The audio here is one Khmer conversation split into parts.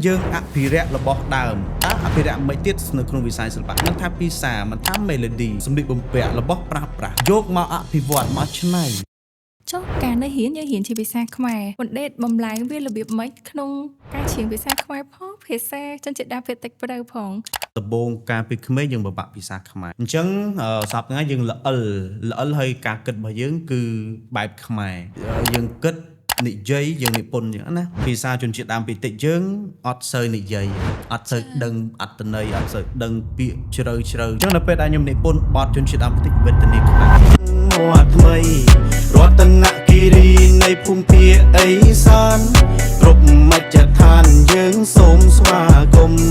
យើងអភិរក្សរបស់ដើមតើអភិរក្សមិនទៀតនៅក្នុងវិស័យសិល្បៈមិនថាភាសាមិនថា melody សម្លៀកបំពាក់របស់ប្រើប្រាស់យកមកអភិវឌ្ឍមកច្នៃចុះការនៅរៀនយើងរៀនជាភាសាខ្មែរបណ្ដេតបំលែងវារបៀបម៉េចក្នុងការច្រៀងភាសាខ្មែរផងភាសាជនជាតិដើមភាគតិចព្រៅផងដំបូងការពីក្មេងយើងពិបាកភាសាខ្មែរអញ្ចឹងសប្តាហ៍ថ្ងៃយើងល្អិលហើយការគិតរបស់យើងគឺបែបខ្មែរយើងគិតនិយាយយើងនិពន្ធអញ្ចឹងណាភាសាជនជាតិដើមភាគតិចយើងអត់សូវនិយាយអត់សូវដឹងអត្ថន័យអត់សូវដឹងពាក្យជ្រៅអញ្ចឹងនៅពេលដែលខ្ញុំនិពន្ធបទជនជាតិដើមភាគតិចវេទនាខ្លាំងមកថ្មីរតនគិរីនៃភូមិភាគឦសានគ្រប់មជ្ឈដ្ឋានយើងសូមស្វាគមន៍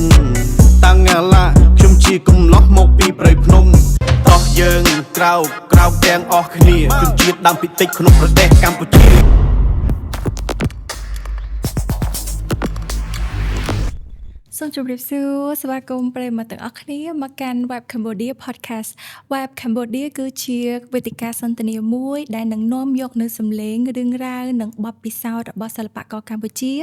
តាំងអាឡាខ្ញុំជាកំឡោះមកពីព្រៃភ្នំតោះយើងក្រៅទាំងអស់គ្នាជនជាតិដើមភាគតិចក្នុងប្រទេសកម្ពុជាសូមជម្រាបសួរស្វាគមន៍ប្រិយមិត្តទាំងអស់គ្នាមកកាន់ Web Cambodia Podcast Web Cambodia គឺជាវេទិកាសន្ទនាមួយដែលនឹងនាំយកនូវសម្លេងរឿងរ៉ាវនិងបទពិសោធន៍របស់សិល្បករកម្ពុជា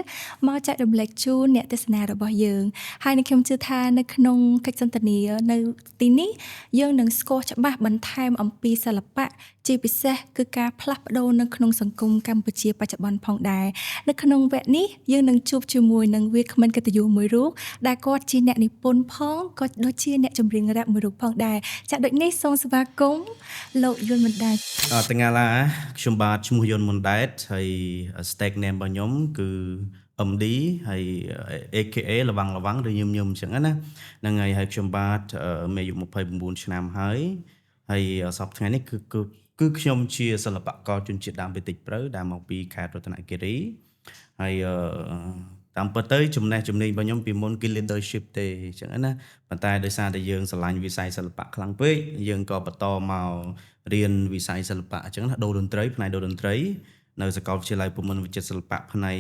មកចែករំលែកជូនអ្នកទស្សនារបស់យើងហើយខ្ញុំជឿថានៅក្នុងកិច្ចសន្ទនានៅទីនេះយើងនឹងស្គាល់ច្បាស់បន្ថែមអំពីសិល្បៈជាពិសេសគឺការផ្លាស់ប្ដូរនៅក្នុងសង្គមកម្ពុជាបច្ចុប្បន្នផងដែរនៅក្នុងវគ្គនេះយើងនឹងជួបជាមួយនឹងវាគ្មិនកិត្តិយសមួយរូបដែលគាត់ជាអ្នកនិពន្ធផងក៏ដូចជាអ្នកចម្រៀងរ៉ាប់មួយរូបផងដែរចាដូចនេះសូមស្វាគមន៍លោកយុនមុនដែតទាំងឡាខ្ញុំបាទឈ្មោះយុនមុនដែតហើយ stake name របស់ខ្ញុំគឺ MD ហើយ AKA លវ៉ាងឬញឹមអញ្ចឹងណាហ្នឹងហើយខ្ញុំបាទមានអាយុ29ឆ្នាំហើយសប្តាហ៍ថ្ងៃនេះគឺខ្ញុំជាសិល្បករជនជាតិដើមភាគតិចព្រៅដែលមកពីខេត្តរតនគិរីហើយតាមពិតទៅចំណេះជំនាញរបស់ខ្ញុំពីមុនគឺ leadership ទេអញ្ចឹងណាប៉ុន្តែដោយសារតែយើងស្រឡាញ់វិស័យសិល្បៈខ្លាំងពេកយើងក៏បន្តមករៀនវិស័យសិល្បៈអញ្ចឹងណាដូរតន្ត្រីផ្នែកដូរតន្ត្រីនៅសាកលវិទ្យាល័យភូមិន្ទវិចិត្រសិល្បៈផ្នែក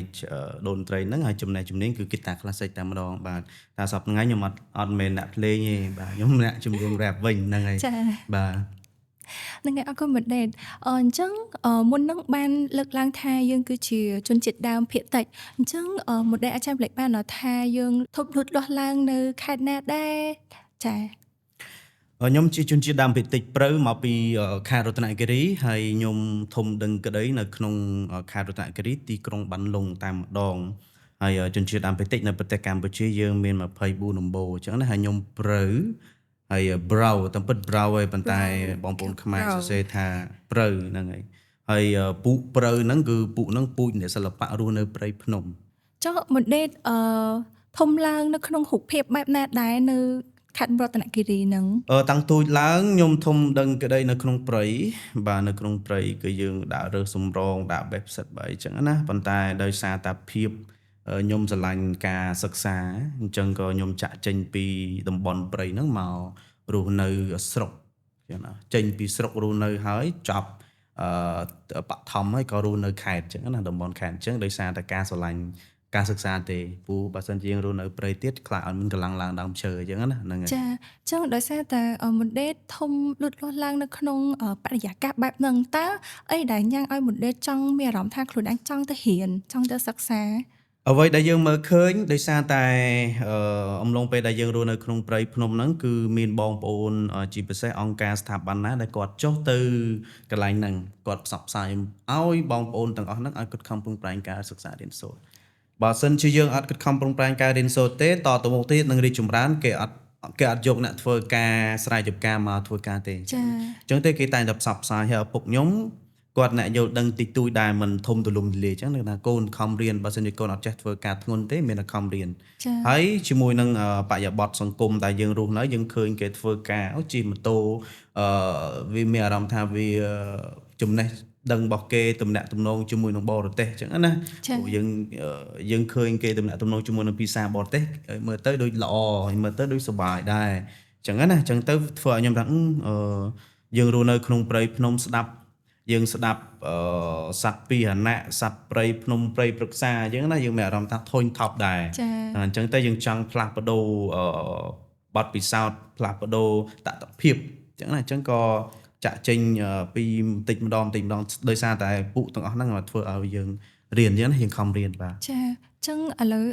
ដូរតន្ត្រីហ្នឹងហើយចំណេះជំនាញគឺ guitar classic តែម្ដងបាទតែសប្តាហ៍ថ្ងៃខ្ញុំអត់មែនអ្នកភ្លេងទេបាទខ្ញុំអ្នកចម្រៀង rap វិញហ្នឹងហើយបាទនឹងអរគុណបណ្ដេតអញ្ចឹងមុននឹងបានលើកឡើងថាយើងគឺជាជនជាតិដើមភាគតិចអញ្ចឹងបណ្ដេតអាចចម្លែកបានថាយើងធប់លូតលាស់ឡើងនៅខេត្តណាដែរចាខ្ញុំជាជនជាតិដើមភាគតិចព្រៅមកពីខេត្តរតនគិរីហើយខ្ញុំធំដឹងក្តីនៅក្នុងខេត្តរតនគិរីទីក្រុងបានលុងតែម្ដងហើយជនជាតិដើមភាគតិចនៅប្រទេសកម្ពុជាយើងមាន24ដំបូលអញ្ចឹងណាហើយខ្ញុំព្រៅហើយ brow តាមពិត brow ឯងប៉ុន្តែបងប្អូនខ្មែរសរសេរថាព្រៅហ្នឹងហើយពូកព្រៅហ្នឹងគឺពូកហ្នឹងពូជអ្នកសិល្បៈរស់នៅព្រៃភ្នំចុះបណ្ដេតធំឡើងនៅក្នុងរូបភាពបែបណាដែរនៅខេត្តរតនគិរីហ្នឹងតាំងទូចឡើងខ្ញុំធំដឹងក្តីនៅក្នុងព្រៃបាទនៅក្នុងព្រៃគឺយើងដាក់រើសសម្រងដាក់បេះផ្សិតបើអញ្ចឹងណាប៉ុន្តែដោយសារតែភាពខ្ញុំស្រឡាញ់ការសិក្សាអញ្ចឹងក៏ខ្ញុំចាក់ចេញពីតំបន់ព្រៃហ្នឹងមករស់នៅស្រុកចឹងណាចេញពីស្រុករស់នៅហើយចប់បឋមហើយក៏រស់នៅខេត្តចឹងណាតំបន់ខេត្តអញ្ចឹងដោយសារតែការស្រឡាញ់ការសិក្សាទេពូបើសិនជាយើងរស់នៅព្រៃទៀតខ្លាចអត់មានកម្លាំងឡើងដើមឈើអញ្ចឹងណាហ្នឹងហើយចាអញ្ចឹងដោយសារតែមណ្ឌេតធំលូតលាស់ឡើងនៅក្នុងបរិយាកាសបែបហ្នឹងតើអីដែលញ៉ាំងឲ្យមណ្ឌេតចង់មានអារម្មណ៍ថាខ្លួនឯងចង់ទៅរៀនចង់ទៅសិក្សាអ្វីដែលយើងមើលឃើញដោយសារតែអំឡុងពេលដែលយើងរស់នៅក្នុងព្រៃភ្នំហ្នឹងគឺមានបងប្អូនជាពិសេសអង្គការស្ថាប័នណាដែលគាត់ចុះទៅកន្លែងហ្នឹងគាត់ផ្សព្វផ្សាយឲ្យបងប្អូនទាំងអស់ហ្នឹងឲ្យគាត់ខំប្រឹងប្រែងការសិក្សារៀនសូត្របើសិនជាយើងអត់ខិតខំប្រឹងប្រែងការរៀនសូត្រទេតទៅមុខទៀតនឹងរីកចម្រើនគេអត់យកអ្នកធ្វើការស្រ័យចម្ការមកធ្វើការទេចាអញ្ចឹងទេគេតែងតែផ្សព្វផ្សាយឲ្យឪពុកខ្ញុំគាត់អ្នកយល់ដឹងតិចតួចដែលមិនធំទូលំទូលាយអញ្ចឹងថាកូនខំរៀនបើសិនជាកូនអត់ចេះធ្វើការធ្ងន់ទេមានតែខំរៀនហើយជាមួយនឹងបរិយាបន្នសង្គមដែលយើងរស់នៅយើងឃើញគេធ្វើការជិះម៉ូតូវាមានអារម្មណ៍ថាវាចំណេះដឹងរបស់គេទំនាក់ទំនងជាមួយនឹងបរទេសអញ្ចឹងណាព្រោះយើងឃើញគេទំនាក់ទំនងជាមួយនឹងភាសាបរទេសមើលទៅដូចល្អមើលទៅដូចសុបាយដែរអញ្ចឹងណាអញ្ចឹងទៅធ្វើឲ្យខ្ញុំថាយើងរស់នៅក្នុងព្រៃភ្នំស្ដាប់សត្វពាហនៈសត្វព្រៃភ្នំព្រៃព្រឹក្សាអញ្ចឹងណាយើងមានអារម្មណ៍ថាធុញថប់ដែរអញ្ចឹងទៅយើងចង់ផ្លាស់ប្ដូរបទពិសោធន៍ផ្លាស់ប្ដូរតថភាពអញ្ចឹងណាអញ្ចឹងក៏ចាក់ចេញពីបន្តិចម្ដងដោយសារតែពួកទាំងអស់ហ្នឹងមកធ្វើឲ្យយើងរៀនអញ្ចឹងយើងខំរៀនបាទចា ចឹងឥឡូវ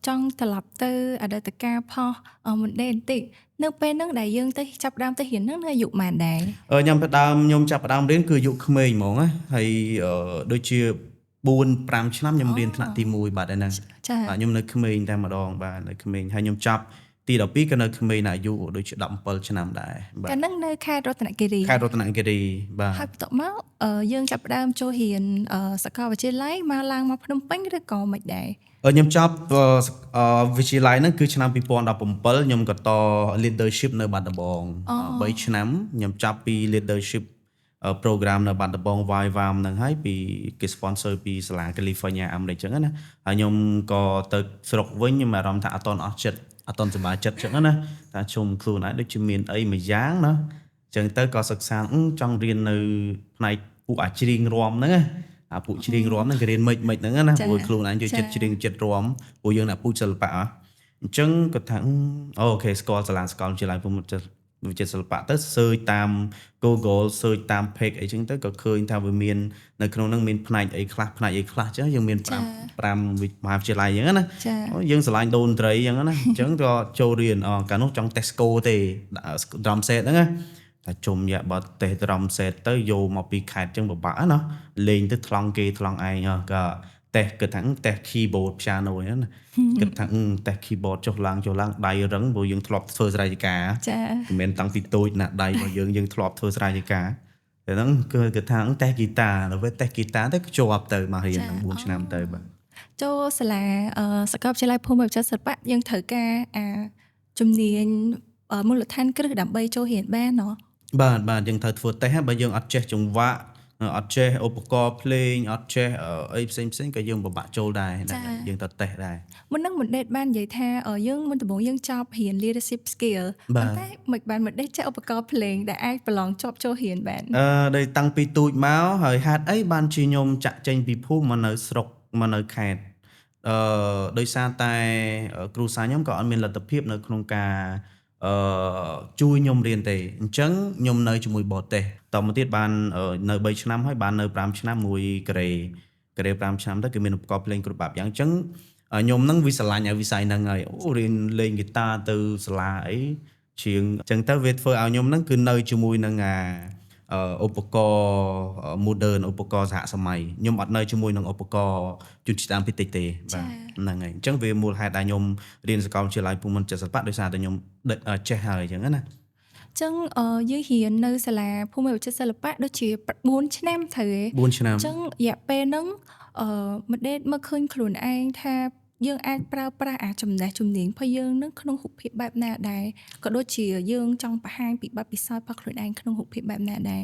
ចង់ត្រឡប់ទៅអតីតកាលផុសមុនដេកបន្តិចនៅពេលហ្នឹងដែលយើងទៅចាប់ផ្ដើមទៅរៀនហ្នឹងនៅអាយុប៉ុន្មានដែរខ្ញុំចាប់ផ្ដើមរៀនគឺអាយុក្មេងហ្មងណាហើយដូចជា4-5 ឆ្នាំខ្ញុំរៀនថ្នាក់ទី1បាទហ្នឹង ចា៎ បាទខ្ញុំនៅក្មេងតែម្ដងបាទនៅក្មេងហើយខ្ញុំចាប់ទី12ក៏នៅក្មេងអាយុដូចជា17ឆ្នាំដែរបាទ កាលហ្នឹងនៅខេត្តរតនគិរី ខេត្តរតនគិរីបាទ ហើយបន្ទាប់មកយើងចាប់ផ្ដើមចូលរៀនសាកលវិទ្យាល័យមកឡើងមកភ្នំពេញឬក៏មិនដែរ ខ្ញុំចាប់វិទ្យាល័យហ្នឹងគឺឆ្នាំ2017ខ្ញុំក៏ត leadership នៅបាត់ដំបង3ឆ្នាំខ្ញុំចាប់ពី leadership program នៅបាត់ដំបង YWAM ហ្នឹងហើយពីគេ sponsor ពីសាលា California អាមេរិកចឹងណាហើយខ្ញុំក៏ទៅស្រុកវិញខ្ញុំអារម្មណ៍ថាអត់តន់អស់ចិត្តអត់តន់សប្បាយចិត្តចឹងណាថាជុំខ្លួនឯងដូចជាមានអីមួយយ៉ាងណាចឹងទៅក៏សិក្សាចង់រៀននៅផ្នែកពួកអាច្រៀងរាំហ្នឹងណាអាពួកច្រៀងរាំហ្នឹងគេរៀនមិនហ្នឹងណាព្រោះខ្លួនឯងចូលចិត្តច្រៀងចិត្តរាំព្រោះយើងអ្នកពូជសិល្បៈអញ្ចឹងក៏ថាអូខេស្គាល់សាលាស្គាល់វិទ្យាល័យពុំវិទ្យាសិល្បៈទៅ search តាម Google search តាម page អីចឹងទៅក៏ឃើញថាវាមាននៅក្នុងហ្នឹងមានផ្នែកអីខ្លះចឹងយើងមាន5មហាវិទ្យាល័យចឹងណាយើងឆ្លាញ់ដូនត្រីចឹងណាអញ្ចឹងក៏ចូលរៀនកាលនោះចង់ Tesco ទេ drum set ហ្នឹងណាតែជុំយ៉ាបើតេស drum set ទៅយកមកពីខេត្តចឹងពិបាកណាលេងទៅថ្លង់គេថ្លង់ឯងក៏តេសគិតថាតេស keyboard piano ហ្នឹងណាគិតថាតេស keyboard ចុះឡើងដៃរឹងព្រោះយើងធ្លាប់ធ្វើស្រ័យចកាចាមិនមែនតាំងពីតូចណាស់ដៃរបស់យើងធ្លាប់ធ្វើស្រ័យចកាតែហ្នឹងគឺគិតថាតេសហ្គីតាដល់ពេលតេសហ្គីតាទៅជាប់ទៅមករៀន4ឆ្នាំទៅបាទចូលសាលាសាកលវិទ្យាល័យភូមិវិទ្យាសិល្បៈយើងត្រូវការជំនាញមូលដ្ឋានគ្រឹះដើម្បីចូលរៀនបានเนาะបាទយើងត្រូវធ្វើតេសបើយើងអត់ចេះចង្វាក់អត់ចេះឧបករណ៍ភ្លេងអត់ចេះអីផ្សេងក៏យើងពិបាកចូលដែរយើងត្រូវតេសដែរមុនហ្នឹងមិនដេតបាននិយាយថាយើងមុនដំបូងយើងចប់រៀន leadership skill ប៉ុន្តែមិនបានមិនដេតចេះឧបករណ៍ភ្លេងដែលអាចប្រឡងជាប់ចូលរៀនបានដោយតាំងពីទូចមកហើយហេតុអីបានជាខ្ញុំចាក់ចេញពីភូមិមកនៅស្រុកមកនៅខេត្តដោយសារតែគ្រូសាស្ត្រខ្ញុំក៏អត់មានលទ្ធភាពនៅក្នុងការជួយខ្ញុំរៀនទេអញ្ចឹងខ្ញុំនៅជាមួយបរទេសតមកទៀតបាននៅ3ឆ្នាំហើយបាននៅ5ឆ្នាំមួយកូរ៉េ5ឆ្នាំទៅគឺមានឧបករណ៍ភ្លេងគ្រប់បែបយ៉ាងអញ្ចឹងខ្ញុំនឹងវិស្រឡាញ់ឲ្យវិស័យហ្នឹងហើយអូរៀនលេងហ្គីតាទៅសាលាអីជាងអញ្ចឹងទៅវាធ្វើឲ្យខ្ញុំហ្នឹងគឺនៅជាមួយនឹងឧបករណ៍ modern ឧបករណ៍សហសម័យខ្ញុំអត់នៅជាមួយនឹងឧបករណ៍ជនជាតិដើមភាគតិចទេបាទហ្នឹងហើយអញ្ចឹងវាមូលហេតុដែលខ្ញុំរៀនសាកលវិទ្យាល័យភូមិន្ទសិល្បៈដោយសារតែខ្ញុំចេះហើយអញ្ចឹងណាអញ្ចឹងយើងរៀននៅសាលាភូមិវិទ្យាសិល្បៈដូចជា4ឆ្នាំត្រូវទេ4ឆ្នាំអញ្ចឹងរយៈពេលហ្នឹងមិនដេតមកឃើញខ្លួនឯងថាយើងអាចប្រើប្រាស់ចំណេះជំនាញរបស់យើងនឹងក្នុងរូបភាពបែបណាដែរក៏ដូចជាយើងចង់បង្ហាញពីបទពិសោធន៍របស់ខ្លួនឯងក្នុងរូបភាពបែបណាដែរ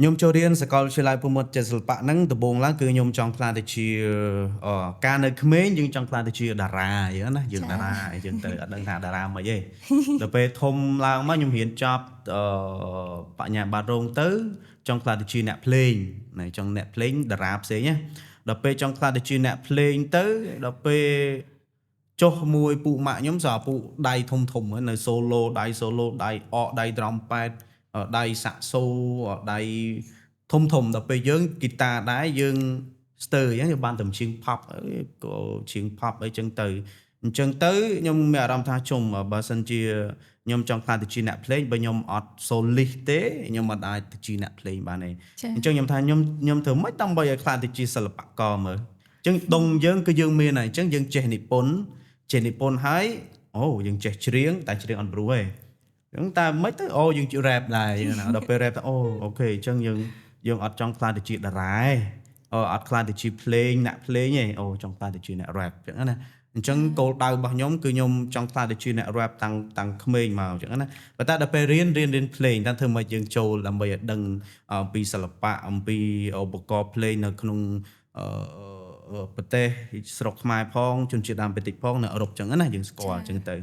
ខ្ញុំចូលរៀនសាកលវិទ្យាល័យភូមិន្ទសិល្បៈហ្នឹងដំបូងឡើងគឺខ្ញុំចង់ខ្លាចទៅជាការនៅក្មេងយើងចង់ខ្លាចទៅជាតារាអញ្ចឹងណាយើងតារាយើងទៅអត់ដឹងថាតារាមិនទេដល់ពេលធំឡើងមកខ្ញុំរៀនចប់បញ្ញាបត្ររងទៅចង់ខ្លាចទៅជាអ្នកភ្លេងណាចង់អ្នកភ្លេងតារាផ្សេងណាដល់ពេលចង់ខ្លាចទៅជាអ្នកភ្លេងទៅដល់ពេលចុះមួយពូម៉ាក់ខ្ញុំស្អាពូដៃធំនៅ solo ដៃដៃ drum pad ដៃសាក់សូដៃធំដល់ពេលយើងហ្គីតាដែរយើងស្ទើអញ្ចឹងយើងបានតែជាង pop ក៏ជាង pop អីចឹងទៅអញ្ចឹងទៅខ្ញុំមានអារម្មណ៍ថាជុំបើសិនជាខ្ញុំចង់ខ្លាចទៅជាអ្នកភ្លេងបើខ្ញុំអត់ solist ទេខ្ញុំអត់អាចទៅជាអ្នកភ្លេងបានទេអញ្ចឹងខ្ញុំថាខ្ញុំធ្វើម៉េចដើម្បីឲ្យខ្លាចទៅជាសិល្បករមើលអញ្ចឹងដងយើងគឺយើងមានហើយអញ្ចឹងយើងចេះនិពន្ធហើយអូយើងចេះច្រៀងតែច្រៀងអត់ព្រោះទេអញ្ចឹងតែមិនទៅយើងជិះ rap ដែរណាដល់ពេល rap ទៅអូខេអញ្ចឹងយើងអត់ចង់ខ្លាចទៅជាតារាទេអត់ខ្លាចទៅជាភ្លេងអ្នកភ្លេងទេចង់ខ្លាចទៅជាអ្នក rap អញ្ចឹងណាអញ្ចឹងគោលដៅរបស់ខ្ញុំគឺខ្ញុំចង់ខ្លាចទៅជាអ្នក rap តាំងក្មេងមកអញ្ចឹងណាប៉ុន្តែដល់ពេលរៀនភ្លេងតែធ្វើមកយើងចូលដើម្បីឲ្យដឹងអំពីសិល្បៈអំពីឧបករណ៍ភ្លេងនៅក្នុងប្រទេសស្រុកខ្មែរផងជនជាតិដើមភាគតិចផងនៅអឺរ៉ុបអញ្ចឹងណាយើងស្គាល់អញ្ចឹងទៅ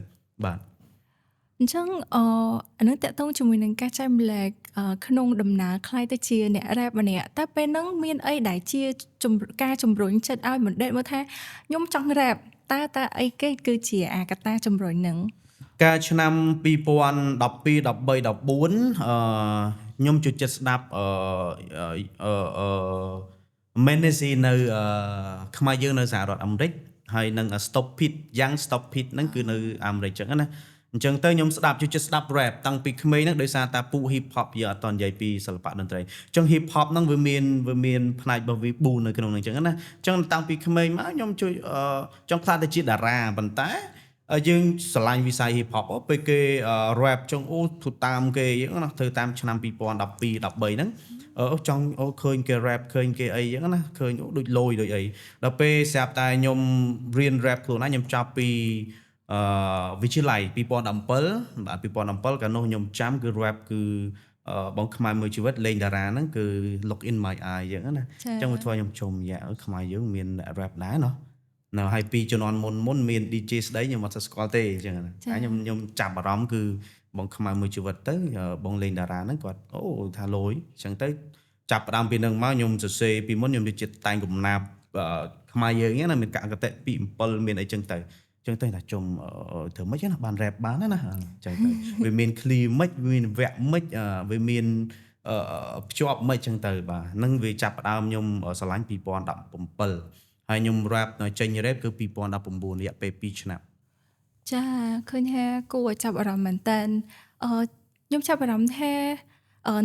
បាទអញ្ចឹងអានឹងតកតងជាមួយនឹងការចែកម្លែកក្នុងដំណើរខ្លាយទៅជាអ្នក rap ម្នាក់តែពេលហ្នឹងមានអីដែលជាការជំរុញចិត្តឲ្យមិនដេតមើលថាខ្ញុំចង់ rap តើអីគេគឺជាកត្តាជំរុញហ្នឹងកាលឆ្នាំ2012 13 14ខ្ញុំចូលចិត្តស្ដាប់Menacing នៅខ្មែរយើងនៅសហរដ្ឋអាមេរិក ហើយនឹង stop it young stop it ហ្នឹងគឺនៅអាមេរិកចឹងណាអញ្ចឹងទៅខ្ញុំស្ដាប់ជួយចិត្តស្ដាប់ rap តាំងពីក្មេងហ្នឹងដោយសារតែពូ hip hop យើងអត់តនិយាយពីសិល្បៈតន្ត្រីអញ្ចឹង hip hop ហ្នឹងវាមានផ្នែករបស់វា4នៅក្នុងហ្នឹងអញ្ចឹងណាអញ្ចឹងតាំងពីក្មេងមកខ្ញុំជួយចង់ខ្លាចទៅជាតារាប៉ុន្តែយើងស្រឡាញ់វិស័យ hip hop ពេលគេ rap ចង់ធ្វើតាមគេអញ្ចឹងណាធ្វើតាមឆ្នាំ2012 13ហ្នឹងចង់ឃើញគេ rap ឃើញគេអីអញ្ចឹងណាឃើញដូចលយដូចអីដល់ពេលស្រាប់តែខ្ញុំរៀន rap ខ្លួនឯងខ្ញុំចាប់ពីវិទ្យាល័យ2017បាទ2017កាលនោះខ្ញុំចាំគឺ rap គឺបងខ្មែរមួយជីវិតលេងតារាហ្នឹងគឺ look in my eye អញ្ចឹងណាអញ្ចឹងវាធ្វើខ្ញុំជុំយ៉ាខ្មែរយើងមាន rap ដែរណោះនៅហើយពីជំនាន់មុនមាន DJ ស្ដីខ្ញុំអត់ស្គាល់ទេអញ្ចឹងណាខ្ញុំចាប់អារម្មណ៍គឺបងខ្មែរមួយជីវិតទៅបងលេងតារាហ្នឹងគាត់ថាលយអញ្ចឹងទៅចាប់ផ្ដើមពីនឹងមកខ្ញុំសរសេរពីមុនខ្ញុំទៅចិត្តតែងកំណាព្យខ្មែរយើងណាមានកកតិពី7មានអីចឹងទៅចឹងទៅថាជុំធ្វើម៉េចណាបាន rap បានណាចឹងទៅវាមាន clear ម៉េចវាមានវគ្គម៉េចវាមានភ្ជាប់ម៉េចចឹងទៅបាទនឹងវាចាប់ផ្ដើមខ្ញុំស្រឡាញ់2017ហើយខ្ញុំ rap ចេញ rap គឺ2019រយៈពេល2ឆ្នាំចាឃើញថាគួរឲ្យចាប់អារម្មណ៍មែនតើខ្ញុំចាប់អារម្មណ៍ថា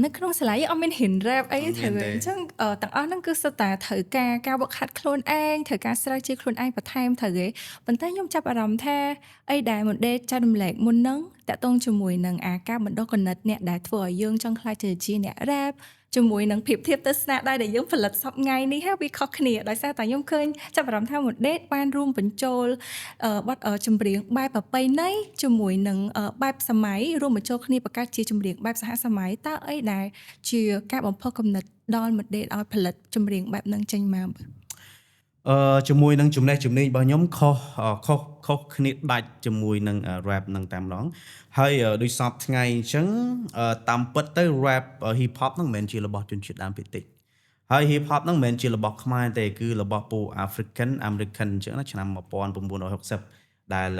នៅក្នុងសាលាយើងអត់មានហ៊ាន rap អីត្រូវអញ្ចឹងទាំងអស់ហ្នឹងគឺសុទ្ធតែត្រូវការវឹកហាត់ខ្លួនឯងត្រូវការស្រាវជ្រាវខ្លួនឯងបន្ថែមត្រូវទេប៉ុន្តែខ្ញុំចាប់អារម្មណ៍ថាអីដែលមិនដេកចែករំលែកមុនហ្នឹងតាក់ទងជាមួយនឹងការបណ្ដុះគំនិតអ្នកដែលធ្វើឲ្យយើងចង់ខ្លាចទៅជាអ្នក rap ជាមួយនឹងភាពធៀបទៅស្នាដៃដែលយើងផលិតសប្ថ្ងៃនេះហើយវាខុសគ្នាដោយសារតែខ្ញុំឃើញចាប់អារម្មណ៍ថាមួយដេតបានរួមបញ្ចូលបទចម្រៀងបែបប្រពៃណីជាមួយនឹងបែបសម័យរួមបញ្ចូលគ្នាបង្កើតជាចម្រៀងបែបសហសម័យតើអីដែលជាការបំផុសគំនិតដល់មួយដេតឲ្យផលិតចម្រៀងបែបហ្នឹងចេញមកជាមួយនឹងចំណេះជំនាញរបស់ខ្ញុំខុសគ្នាដាច់ជាមួយនឹង rap នឹងតែម្ដងហើយដូចសពថ្ងៃអញ្ចឹងតាមពិតទៅ rap hip hop ហ្នឹងមិនមែនជារបស់ជនជាតិដើមភាគតិចហើយ hip hop ហ្នឹងមិនមែនជារបស់ខ្មែរទេគឺរបស់ពូ African American អញ្ចឹងណាឆ្នាំ1960ដែល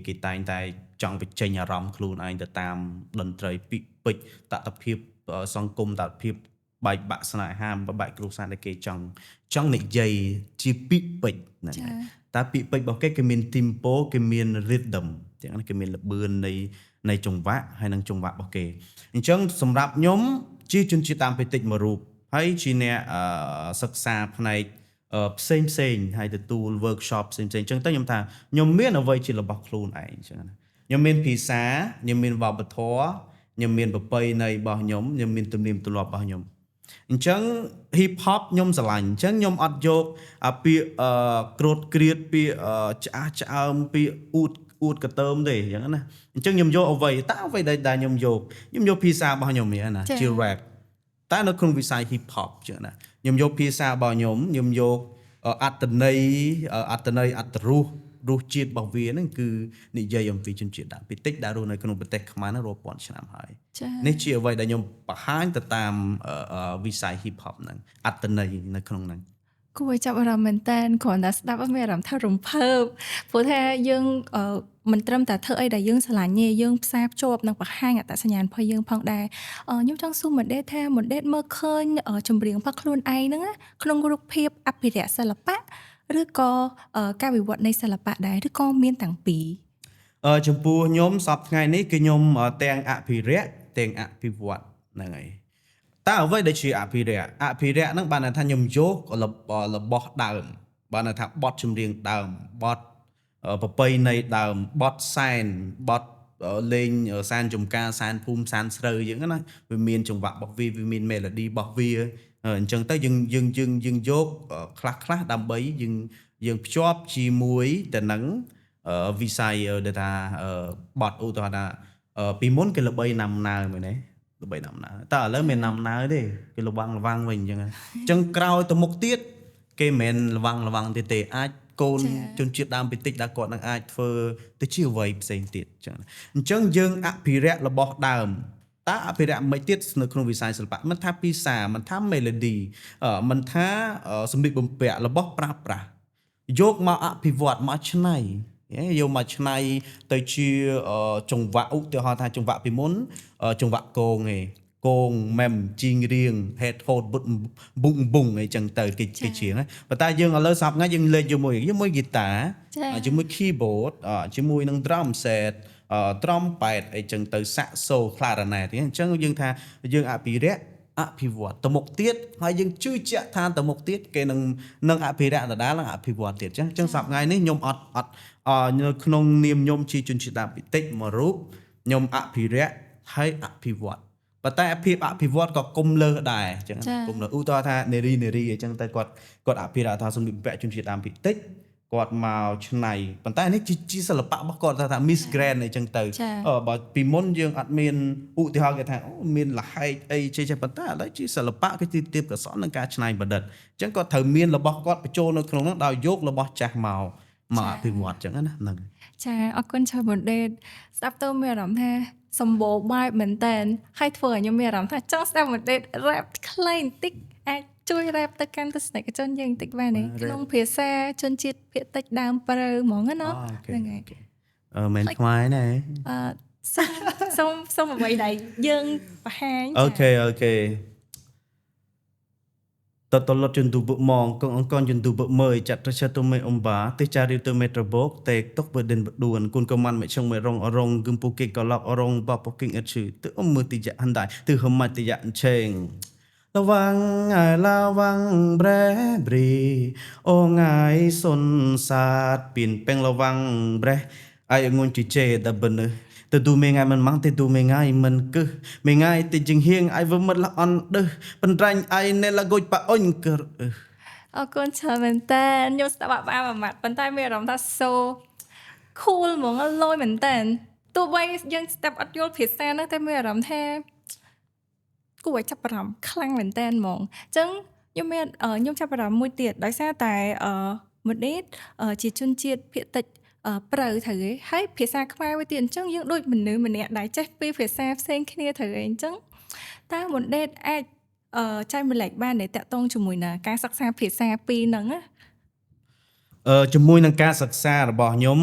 គេតែងតែចង់បញ្ចេញអារម្មណ៍ខ្លួនឯងទៅតាមតន្ត្រីពាក្យពេចន៍តថភាពសង្គមតថភាពបែកបាក់ស្នេហាបែកគ្រួសារដែលគេចង់និយាយជាពាក្យពេចន៍ហ្នឹងហើយតែពាក្យពេចន៍របស់គេមាន tempo គេមាន rhythm ទាំងនេះគេមានល្បឿននៃចង្វាក់ហើយនិងចង្វាក់របស់គេអញ្ចឹងសម្រាប់ខ្ញុំជាជនជាតិតាមភាគតិចមួយរូបហើយជាអ្នកសិក្សាផ្នែកផ្សេងហើយទទួល workshop ផ្សេងអញ្ចឹងទៅខ្ញុំថាខ្ញុំមានអ្វីជារបស់ខ្លួនឯងអញ្ចឹងណាខ្ញុំមានភាសាខ្ញុំមានវប្បធម៌ខ្ញុំមានប្រពៃណីរបស់ខ្ញុំមានទំនៀមទម្លាប់របស់ខ្ញុំអញ្ចឹង hip hop ខ្ញុំស្រឡាញ់អញ្ចឹងខ្ញុំអត់យកពាក្យក្រោតក្រៀតពាក្យឆ្អើមពាក្យអួតកតើមទេអញ្ចឹងណាអញ្ចឹងខ្ញុំយកអ្វីដែលខ្ញុំយកភាសារបស់ខ្ញុំនេះណាជា rap តែនៅក្នុងវិស័យ hip hop អញ្ចឹងណាខ្ញុំយកភាសារបស់ខ្ញុំយកអត្តន័យអត្តរសជាតិរបស់វាហ្នឹងគឺនិយាយអំពីជនជាតិដើមភាគតិចដែលរស់នៅក្នុងប្រទេសខ្មែរហ្នឹងរាប់ពាន់ឆ្នាំហើយនេះជាអ្វីដែលខ្ញុំបង្ហាញទៅតាមវិស័យ hip hop ហ្នឹងអត្តន័យនៅក្នុងហ្នឹងគួរឲ្យចាប់អារម្មណ៍មែនតើគ្រាន់តែស្ដាប់មានអារម្មណ៍ថារំភើបព្រោះថាយើងមិនត្រឹមតែធ្វើអីដែលយើងស្រឡាញ់ទេយើងផ្សារភ្ជាប់និងបង្ហាញអត្តសញ្ញាណរបស់យើងផងដែរខ្ញុំចង់សួរមួយដេតថាមួយដេតមើលឃើញចម្រៀងរបស់ខ្លួនឯងហ្នឹងក្នុងរូបភាពអភិរក្សសិល្បៈឬក៏ការវិវត្តនៃសិល្បៈដែរឬក៏មានទាំងពីរចំពោះខ្ញុំសប្តាហ៍ថ្ងៃនេះគឺខ្ញុំទាំងអភិរក្សទាំងអភិវឌ្ឍហ្នឹងហើយតើអ្វីដែលជាអភិរក្សហ្នឹងបានន័យថាខ្ញុំយករបស់ដើមបានន័យថាបទចម្រៀងដើមបទប្រពៃណីដើមបទសែនបទលេងសែនចំការសែនភូមិសែនស្រូវអញ្ចឹងណាវាមានចង្វាក់របស់វាមាន melody របស់វាអញ្ចឹងទៅយើងយកខ្លះដើម្បីយើងភ្ជាប់ជាមួយទៅនឹងវិស័យដែលថាបទឧទាហរណ៍ថាពីមុនគេល្បីណាំណាមែនទេល្បីណាំណាតែឥឡូវមានណាំណាទេគេលវាំងវិញអញ្ចឹងក្រោយទៅមុខទៀតគេមិនលវាំងទេអាចកូនជនជាតិដើមភាគតិចដែលគាត់នឹងអាចធ្វើទៅជាអ្វីផ្សេងទៀតអញ្ចឹងយើងអភិរក្សរបស់ដើមតើអភិរក្សមិនទៀតនៅក្នុងវិស័យសិល្បៈមិនថាភាសាមិនថា melody មិនថាសម្លៀកបំពាក់របស់ប្រើប្រាស់យកមកអភិវឌ្ឍមកច្នៃយកមកច្នៃទៅជាចង្វាក់ឧទាហរណ៍ថាចង្វាក់ពីមុនចង្វាក់គងឯង គងម៉ែមជីងរៀងហេតហូតបុងអីចឹងទៅគេជាងប៉ុន្តែយើងឥឡូវសប្តាហ៍យើងលេងជាមួយហ្គីតាជាមួយ keyboard ជាមួយនឹង drum set trumpet អីចឹងទៅ saxo clarinet អញ្ចឹងយើងថាយើងអភិរក្សអភិវឌ្ឍទៅមុខទៀតហើយយើងជឿជាក់ថាទៅមុខទៀតគេនឹងអភិរក្សដដែលនិងអភិវឌ្ឍទៀតអញ្ចឹងសប្តាហ៍ថ្ងៃនេះខ្ញុំអត់នៅក្នុងនាមខ្ញុំជាជនជាតិដើមភាគតិចមួយរូបខ្ញុំអភិរក្សហើយអភិវឌ្ឍប៉ុន្តែភាពអភិវឌ្ឍក៏គុំលើដែរអញ្ចឹងគុំលើឧទាហរណ៍ថានារីអញ្ចឹងទៅគាត់អភិរក្សថាសម្លៀកបំពាក់ជនជាតិដើមភាគតិចគាត់មកឆ្នៃប៉ុន្តែនេះជាសិល្បៈរបស់គាត់ថា Miss Grand អីចឹងទៅបើពីមុនយើងអត់មានឧទាហរណ៍គេថាមានលហែកអីចេះប៉ុន្តែឥឡូវជាសិល្បៈគេទីបកសលនឹងការឆ្នៃប្រឌិតអញ្ចឹងគាត់ត្រូវមានរបស់គាត់បញ្ចូលនៅក្នុងនោះដោយយករបស់ចាស់មកអភិវឌ្ឍអញ្ចឹងណាហ្នឹងចាអរគុណច្រើនបងដេតស្ដាប់ទៅមានអារម្មណ៍ថាសម្បូរបែបមែនតើហើយធ្វើឲ្យខ្ញុំមានអារម្មណ៍ថាចង់ស្ដាប់បងដេត rap ខ្លីបន្តិចអាចជួយ rap ទៅកាន់ទស្សនិកជនយើងបន្តិចបានទេក្នុងភាសាជនជាតិភាគតិចដើមព្រៅហ្មងណាហ្នឹងហើយមិនខ្មែរណាសូមអ្វីដែលយើងបង្ហាញអូខេតលត់ជន្ទុបមកកងអង្គជន្ទុបមើចាត់រចតុមេអំបាទេចារីទៅមេត្របោកតែតុកបដិនបដួនគុនកម៉ាន់មិនឆឹងមិនរងគឹមពូគេកឡប់រងបបគិងអត់ឈឺទៅមើតិយៈហណ្ដៃទៅហមតិយៈឆេងระวังเบรบรีโอไงสนศาสตร์เปลี่ยนแปลงระวังเบรไอ้งวนจีเจตบเนแต่ดูไม่ง่ายมันมั่งแต่ดูไม่ง่ายมันกึไม่ง่ายแต่จึงเฮียงไอ้ว่ามันละอ่อนเด้อเป็นไรไอ้ในละกุยปะอ้นเกิดអរគុណច្រើនមែនតើខ្ញុំស្ដាប់បាក់ម៉ាត់ប៉ុន្តែមានអារម្មណ៍ថា so cool ហ្មងលយមែនតើទោះបីយើងស្ដាប់អត់យល់ភាសាណាតែមានអារម្មណ៍ថាគួរឲ្យចាប់អារម្មណ៍ខ្លាំងមែនតើហ្មងអញ្ចឹងខ្ញុំចាប់អារម្មណ៍មួយទៀតដោយសារតែមួយនេះជាជនជាតិភាគតិចព្រៅត្រូវឯងហើយភាសាខ្មែរមួយទៀតអញ្ចឹងយើងដូចមនុស្សម្នាក់ដែលចេះពីរភាសាផ្សេងគ្នាត្រូវឯងអញ្ចឹងតើមួយនេះអាចចែកម្លែកបានតែតកតងជាមួយនឹងការសិក្សាភាសាពីរហ្នឹងណាជាមួយនឹងការសិក្សារបស់ខ្ញុំ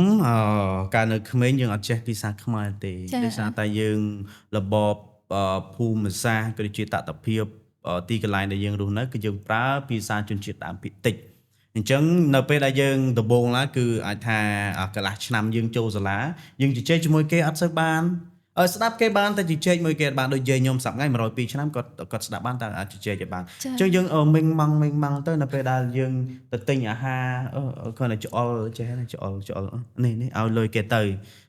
កាលនៅក្មេងយើងអត់ចេះភាសាខ្មែរទេដោយសារតែយើងរបបភូមិសាស្ត្រក៏ជាតតភាពទីកន្លែងដែលយើងរស់នៅគឺយើងប្រើភាសាជនជាតិដើមភាគតិចអញ្ចឹងនៅពេលដែលយើងដំបូងឡើយគឺអាចថាកន្លះឆ្នាំយើងចូលសាលាយើងជជែកជាមួយគេអត់សូវបានស្ដាប់គេបានតែជជែកមួយគេបានដូចយាយខ្ញុំសប្តាហ៍ថ្ងៃ102ឆ្នាំគាត់ស្ដាប់បានតែអាចជជែកបានអញ្ចឹងយើងមិញម៉ងទៅនៅពេលដែលយើងទៅទិញអាហារគាត់តែច្អល់ចេះច្អល់នេះឲ្យលុយគេទៅ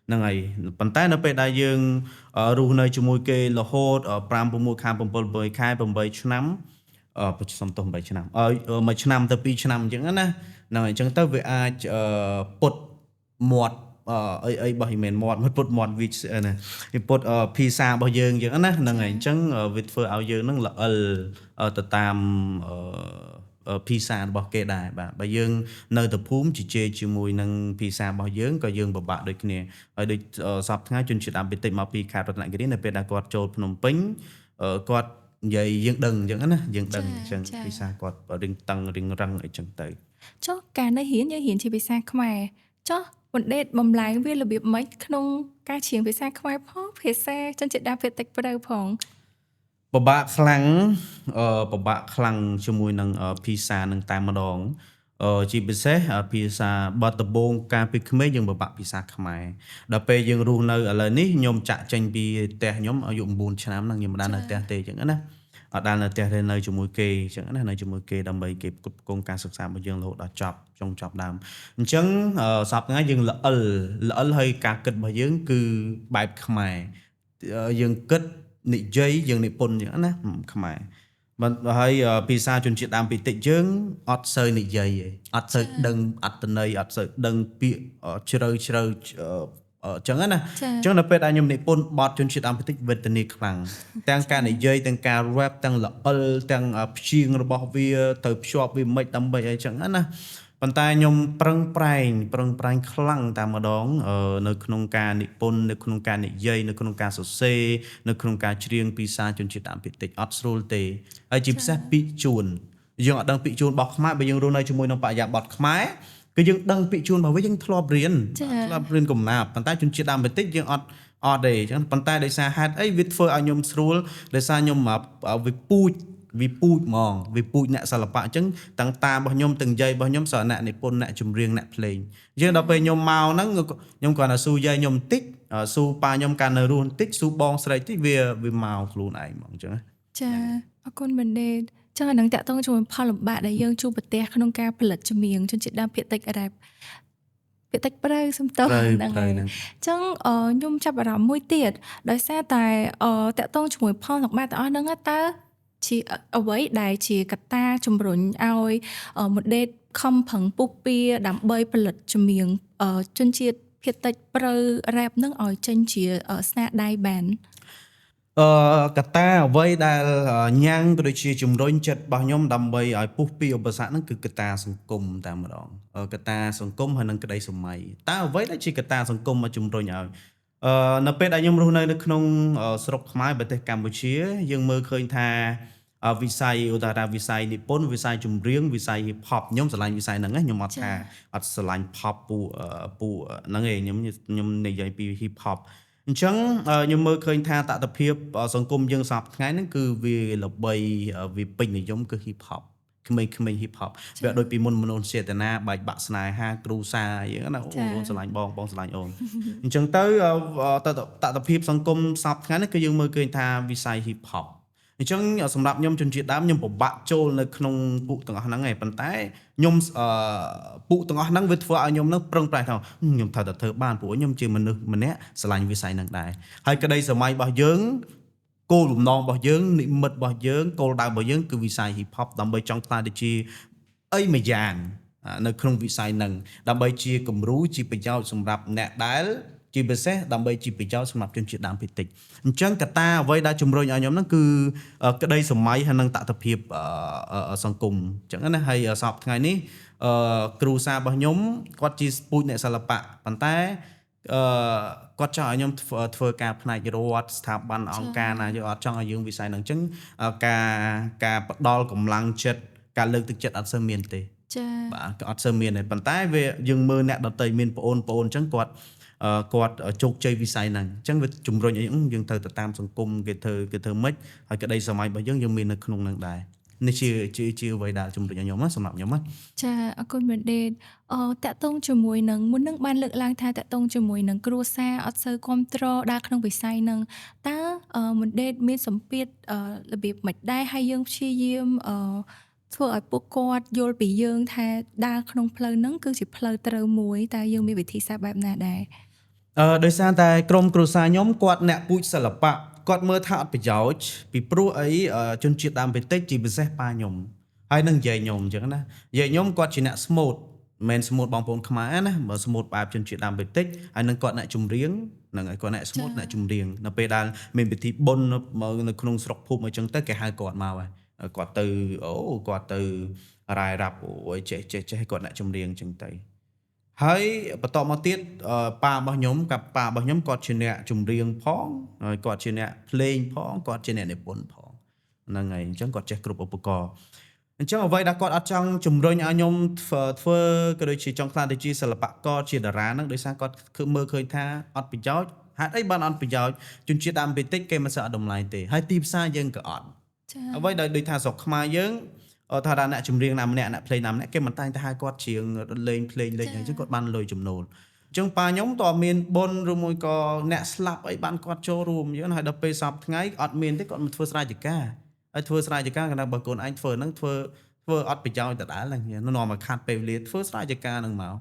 ហ្នឹងហើយប៉ុន្តែនៅពេលដែលយើងរស់នៅជាមួយគេរហូត5 6ខែ7 8ខែ8ឆ្នាំសុំទោះ8ឆ្នាំមួយឆ្នាំទៅ2ឆ្នាំអញ្ចឹងណាហ្នឹងហើយអញ្ចឹងទៅវាអាចពុតមាត់អីបោះមិនមែនមាត់ពុតមាត់វិណាពុតភាសារបស់យើងអញ្ចឹងណាហ្នឹងហើយអញ្ចឹងវាធ្វើឲ្យយើងនឹងល្អិលទៅតាមភាសារបស់គេដែរបាទបើយើងនៅទៅភូមិជជែកជាមួយនឹងភាសារបស់យើងក៏យើងពិបាកដូចគ្នាហើយដូចសប្តាហ៍ថ្ងៃជនជាតិដើមភាគតិចមកពីខេត្តរតនគិរីនៅពេលដែលគាត់ចូលភ្នំពេញគាត់និយាយយើងដឹងអញ្ចឹងណាយើងដឹងអញ្ចឹងភាសាគាត់រៀងតឹងរៀងរឹងអីចឹងទៅចុះការនៅរៀនយើងរៀនជាភាសាខ្មែរចុះបណ្ដេតបំលែងវារបៀបម៉េចក្នុងការច្រៀងភាសាខ្មែរផងភាសាជនជាតិដើមភាគតិចព្រៅផងពិបាកខ្លាំងជាមួយនឹងភាសានឹងតែម្ដងជាពិសេសភាសាបទដំបងការពីក្មេងយើងពិបាកភាសាខ្មែរដល់ពេលយើងរស់នៅឥឡូវនេះខ្ញុំចាក់ចេញពីផ្ទះខ្ញុំអាយុ9ឆ្នាំហ្នឹងខ្ញុំមិនដល់នៅផ្ទះទេអញ្ចឹងណាអត់ដល់នៅផ្ទះទេនៅជាមួយគេអញ្ចឹងណានៅជាមួយគេដើម្បីគេផ្គត់ផ្គង់ការសិក្សារបស់យើងរហូតដល់ចប់ដើមអញ្ចឹងសប្តាហ៍ថ្ងៃយើងល្អិលហើយការគិតរបស់យើងគឺបែបខ្មែរយើងគិតនិយាយយើងនិពន្ធអញ្ចឹងណាខ្មែរមិនហើយភាសាជនជាតិដើមភាគតិចយើងអត់សូវនិយាយទេអត់សូវដឹងអត្ថន័យអត់សូវដឹងពាក្យជ្រៅចឹងណាចឹងនៅពេលដែលខ្ញុំនិពន្ធបទជនជាតិដើមភាគតិចវេទនាខ្លាំងទាំងការនិយាយទាំងការ rap ទាំងល្អិលទាំងព្យាង្គរបស់វាទៅភ្ជាប់វាមិនដើម្បីអីចឹងណាប៉ុន្តែខ្ញុំប្រឹងប្រែងខ្លាំងតែម្ដងនៅក្នុងការនិពន្ធនៅក្នុងការនិយាយនៅក្នុងការសរសេរនៅក្នុងការច្រៀងភាសាជនជាតិដើមភាគតិចអត់ស្រួលទេហើយជាពិសេសពាក្យជួនយើងអត់ដឹងពាក្យជួនរបស់ខ្មែរបើយើងរស់នៅជាមួយនឹងបរិយាបទខ្មែរ គឺយើងដឹងពាក្យជួនរបស់វាយើងធ្លាប់រៀន ចា ធ្លាប់រៀនកំណាព្យប៉ុន្តែជនជាតិដើមបន្តិចយើងអត់ទេអញ្ចឹងប៉ុន្តែដោយសារហេតុអីវាធ្វើឲ្យខ្ញុំស្រួលដោយសារខ្ញុំវាពូជហ្មងវាពូជអ្នកសិល្បៈអញ្ចឹងទាំងតារបស់ខ្ញុំទាំងយាយរបស់ខ្ញុំស្រអ្នកនិពន្ធអ្នកចម្រៀងអ្នកភ្លេងអញ្ចឹងដល់ពេលខ្ញុំមកហ្នឹងខ្ញុំគ្រាន់តែស៊ូយាយខ្ញុំបន្តិចស៊ូប៉ាខ្ញុំកាលនៅរស់បន្តិចស៊ូបងស្រីបន្តិចវាមកខ្លួនឯងហ្មងអញ្ចឹងណា ចាអរគុណមែនទេចឹងអានឹងតាក់ទងជាមួយផលលំបាកដែលយើងជួបប្រទះក្នុងការផលិតចម្រៀងជនជាតិដើមភាគតិចរ៉េបភាគតិចប្រៅសំទោសហ្នឹងហើយអញ្ចឹងខ្ញុំចាប់អារម្មណ៍មួយទៀតដោយសារតែតាក់ទងជាមួយផលលំបាកទាំងអស់ហ្នឹងតើជាអ្វីដែលជាកត្តាជំរុញឲ្យម៉ូដេតខំប្រឹងពុះពៀដើម្បីផលិតចម្រៀងជនជាតិភាគតិចប្រៅរ៉េបហ្នឹងឲ្យចេញជាស្នាដៃបាន កត្តាអ្វីដែលញ៉ាំងក៏ដូចជាជំរុញចិត្តរបស់ខ្ញុំដើម្បីឲ្យពុះពីឧបសគ្គហ្នឹងគឺកត្តាសង្គមតែម្ដងកត្តាសង្គមហើយនិងក្តីសម័យតើអ្វីដែលជាកត្តាសង្គមមកជំរុញឲ្យនៅពេលដែលខ្ញុំរស់នៅក្នុងស្រុកខ្មែរប្រទេសកម្ពុជាយើងមើលឃើញថាវិស័យឧទាហរណ៍វិស័យនិពន្ធវិស័យចម្រៀងវិស័យ hip hop ខ្ញុំស្រឡាញ់វិស័យហ្នឹងខ្ញុំអត់ថាអត់ស្រឡាញ់ pop ពូហ្នឹងឯងខ្ញុំនិយាយពី hip hop អញ្ចឹងខ្ញុំមើលឃើញថាតថភាពសង្គមយើងសប្តាហ៍ថ្ងៃហ្នឹងគឺវាល្បីវាពេញនិយមគឺ hip hop ក្មេងៗ hip hop វាដូចពីមុនមនោចេតនាបែកបាក់ស្នេហាគ្រូសាយើងណាអូនស្រឡាញ់បងស្រឡាញ់អូនអញ្ចឹងទៅតថភាពសង្គមសប្តាហ៍ថ្ងៃហ្នឹងគឺយើងមើលឃើញថាវិស័យ hip hop អញ្ចឹងសម្រាប់ខ្ញុំជនជាតិដើមខ្ញុំពិបាកចូលនៅក្នុងពួកទាំងអស់ហ្នឹងឯងប៉ុន្តែខ្ញុំពួកទាំងអស់ហ្នឹងវាធ្វើឲ្យខ្ញុំនឹងប្រឹងប្រែងថាខ្ញុំត្រូវតែធ្វើបានព្រោះខ្ញុំជាមនុស្សម្នាក់ស្រឡាញ់វិស័យហ្នឹងដែរហើយក្តីសម័យរបស់យើងគោលបំណងរបស់យើងនិមិត្តរបស់យើងគោលដៅរបស់យើងគឺវិស័យ hip hop ដើម្បីចង់ខ្លាចទៅជាអីមួយយ៉ាងនៅក្នុងវិស័យហ្នឹងដើម្បីជាគំរូជាប្រយោជន៍សម្រាប់អ្នកដែលជាពិសេសដើម្បីជាប្រយោជន៍សម្រាប់ជនជាតិដើមភាគតិចអញ្ចឹងកត្តាអ្វីដែលជំរុញឲ្យខ្ញុំហ្នឹងគឺក្តីសម័យហើយនិងតថភាពសង្គមអញ្ចឹងណាហើយសប្តាហ៍ថ្ងៃនេះគ្រូសារបស់ខ្ញុំគាត់ជាពូជអ្នកសិល្បៈប៉ុន្តែគាត់ចង់ឲ្យខ្ញុំធ្វើការផ្នែករដ្ឋស្ថាប័នអង្គការណាយកអត់ចង់ឲ្យយើងវិស័យហ្នឹងអញ្ចឹងការផ្ដល់កម្លាំងចិត្តការលើកទឹកចិត្តអត់សូវមានទេចាបាទក៏អត់សូវមានដែរប៉ុន្តែវាយើងមើលអ្នកដទៃមានប្អូនអញ្ចឹងគាត់ជោគជ័យវិស័យហ្នឹងអញ្ចឹងវាជំរុញឲ្យយើងត្រូវទៅតាមសង្គមគេធ្វើម៉េចហើយក្តីសម័យរបស់យើងមាននៅក្នុងហ្នឹងដែរនេះជាអ្វីដែលជំរុញឲ្យខ្ញុំសម្រាប់ខ្ញុំណាចាអរគុណមែនទេតាក់ទងជាមួយនឹងមុននឹងបានលើកឡើងថាតាក់ទងជាមួយនឹងគ្រួសារអត់សូវគ្រប់គ្រងដើរក្នុងវិស័យហ្នឹងតើមុនដេតមានសម្ពាធរបៀបមិនដែរហើយយើងព្យាយាមធ្វើឲ្យពួកគាត់យល់ពីយើងថាដើរក្នុងផ្លូវហ្នឹងគឺជាផ្លូវត្រូវមួយតើយើងមានវិធីសាស្ត្របែបណាដែរដោយសារតែក្រុមគ្រួសារខ្ញុំគាត់អ្នកពូជសិល្បៈគាត់មើលថាអត់ប្រយោជន៍ពីព្រោះអីជនជាតិដើមភាគតិចជាពិសេសប៉ាខ្ញុំហើយនឹងយាយខ្ញុំអញ្ចឹងណាយាយខ្ញុំគាត់ជាអ្នកស្មូតមិនស្មូតបងប្អូនខ្មែរណាបើស្មូតបែបជនជាតិដើមភាគតិចហើយនឹងគាត់អ្នកចម្រៀងហ្នឹងហើយគាត់អ្នកស្មូតអ្នកចម្រៀងនៅពេលដែលមានពិធីបុណ្យនៅក្នុងស្រុកភូមិអញ្ចឹងទៅគេហៅគាត់មកហើយគាត់ទៅរ៉ាយរ៉ាប់អូយចេះគាត់អ្នកចម្រៀងអញ្ចឹងទៅហើយបន្តមកទៀតប៉ារបស់ខ្ញុំគាត់ជាអ្នកចម្រៀងផងហើយគាត់ជាអ្នកភ្លេងផងគាត់ជាអ្នកនិពន្ធផងហ្នឹងហើយអញ្ចឹងគាត់ចេះគ្រប់ឧបករណ៍អញ្ចឹងអ្វីដែលគាត់អត់ចង់ជំរុញឲ្យខ្ញុំធ្វើក៏ដូចជាចង់ខ្លាចទៅជាសិល្បករជាតារាហ្នឹងដោយសារគាត់គឺមើលឃើញថាអត់ប្រយោជន៍ហេតុអីបានអត់ប្រយោជន៍ជនជាតិដើមភាគតិចគេមិនសូវអត់តម្លៃទេហើយទីផ្សារយើងក៏អត់អ្វីដែលដូចថាស្រុកខ្មែរយើងថាអ្នកចម្រៀងណាម្នាក់អ្នកភ្លេងណាម្នាក់គេមិនតែងតែហៅគាត់ច្រៀងលេងភ្លេងអញ្ចឹងគាត់បានលុយចំណូលអញ្ចឹងប៉ាខ្ញុំតើមានបុណ្យឬមួយក៏អ្នកស្លាប់អីបានគាត់ចូលរួមអញ្ចឹងហើយដល់ពេលសពថ្ងៃអត់មានទេគាត់មកធ្វើស្រែចម្ការហើយធ្វើស្រែចម្ការគាត់ថាបើកូនឯងធ្វើហ្នឹងធ្វើអត់ប្រយោជន៍ដដែលហ្នឹងនាំមកខាត់ពេលវេលាធ្វើស្រែចម្ការហ្នឹងមក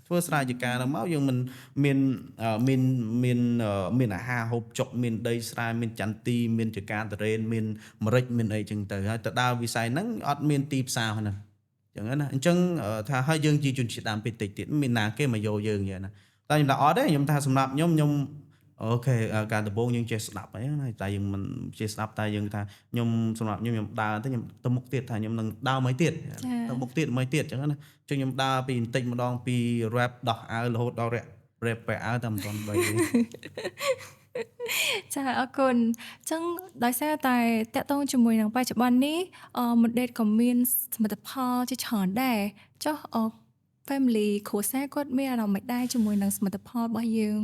ធ្វើស្រែចម្ការហ្នឹងមកយើងមិនមានអាហារហូបចុកមានដីស្រែមានចន្ទទីមានចកាតរ៉េនមានម្រេចមានអីចឹងទៅហើយទៅដើរវិស័យហ្នឹងអត់មានទីផ្សារហ្នឹងចឹងណាអញ្ចឹងថាហើយយើងជាជនជាតិដើមភាគតិចទៀតមានណាគេមកយកយើងចឹងណាតែខ្ញុំថាអត់ទេខ្ញុំថាសម្រាប់ខ្ញុំអូខេការដំបូងយើងចេះស្ដាប់ហ្នឹងណាតែយើងមិនចេះស្ដាប់តែយើងថាខ្ញុំសម្រាប់ខ្ញុំដើរទៅខ្ញុំទៅមុខទៀតថាខ្ញុំនឹងដើរមួយទៀតទៅមុខទៀតមួយទៀតចឹងណាចឹងខ្ញុំដើរពីបន្តិចម្ដងពី rap ដោះអាវរហូតដល់ rap បែអាវតែមិនទាន់បីចាអរគុណអញ្ចឹងដោយសារតែតាក់ទងជាមួយនឹងបច្ចុប្បន្ននេះមុនដេតក៏មានសមិទ្ធផលជាច្រើនដែរចុះ family គ្រួសារគាត់មានអារម្មណ៍មិនដែរជាមួយនឹងសមិទ្ធផលរបស់យើង